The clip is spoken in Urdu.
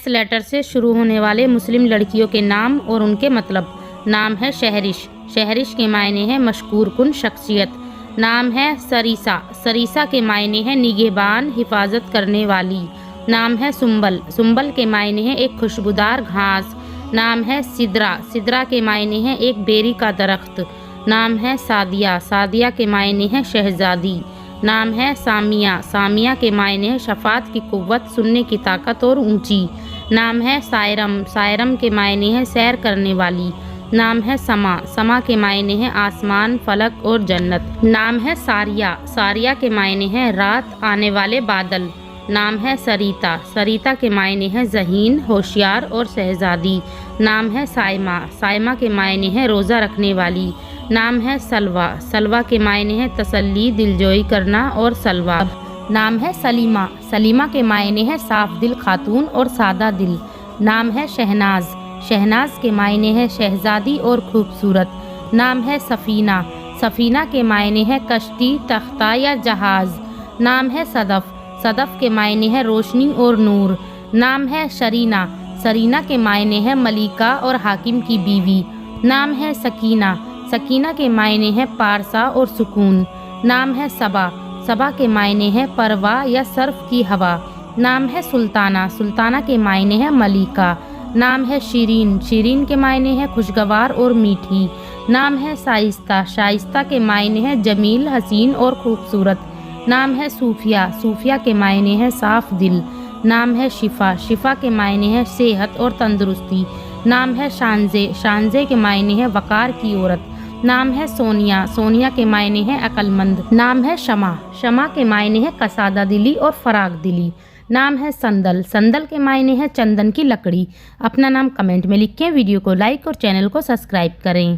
لیٹر سے شروع ہونے والے مسلم لڑکیوں کے نام اور ان کے مطلب۔ نام ہے شہرش، شہرش کے معنی ہے مشکور کن شخصیت۔ نام ہے سریسا، سریسا کے معنی ہے نگہبان، حفاظت کرنے والی۔ نام ہے سنبل، سنبل کے معنی ہے ایک خوشبودار گھاس۔ نام ہے سدرا، سدرا کے معنی ہے ایک بیری کا درخت۔ نام ہے سعدیہ، سعدیہ کے معنی ہے شہزادی۔ نام ہے سامیہ، سامیہ کے معنی ہے شفاعت کی قوت، سننے کی طاقت اور اونچی۔ نام ہے سائرم، سائرم کے معنی ہے سیر کرنے والی۔ نام ہے سما، سما کے معنی ہے آسمان، فلک اور جنت۔ نام ہے ساریہ، ساریہ کے معنی ہے رات، آنے والے بادل۔ نام ہے سریتا، سریتا کے معنی ہے ذہین، ہوشیار اور شہزادی۔ نام ہے سائمہ، سائمہ کے معنی ہے روزہ رکھنے والی۔ نام ہے سلوہ، سلوہ کے معنی ہے تسلی، دلجوئی کرنا اور سلوہ۔ نام ہے سلیمہ، سلیمہ کے معنی ہے صاف دل خاتون اور سادہ دل۔ نام ہے شہناز، شہناز کے معنی ہے شہزادی اور خوبصورت۔ نام ہے سفینہ، سفینہ کے معنی ہے کشتی، تختہ یا جہاز۔ نام ہے صدف، صدف کے معنی ہے روشنی اور نور۔ نام ہے شرینہ، سرینہ کے معنی ہے ملیکہ اور حاکم کی بیوی۔ نام ہے سکینہ، سکینہ کے معنی ہے پارسا اور سکون۔ نام ہے صبا، صبا کے معنی ہے پرواہ یا صرف کی ہوا۔ نام ہے سلطانہ، سلطانہ کے معنی ہے ملیکہ۔ نام ہے شیرین، شیرین کے معنی ہے خوشگوار اور میٹھی۔ نام ہے شائستہ، شائستہ کے معنی ہے جمیل، حسین اور خوبصورت۔ نام ہے صوفیہ، صوفیہ کے معنی ہے صاف دل۔ نام ہے شفا، شفا کے معنی ہے صحت اور تندرستی۔ نام ہے شانزے، شانزے کے معنی ہے وقار کی عورت۔ نام ہے سونیا، سونیا کے معنی ہے عقل مند۔ نام ہے شمع، شمع کے معنی ہے کسادہ دلی اور فراغ دلی۔ نام ہے سندل، سندل کے معنی ہے چندن کی لکڑی۔ اپنا نام کمنٹ میں لکھیں، ویڈیو کو لائک اور چینل کو سبسکرائب کریں۔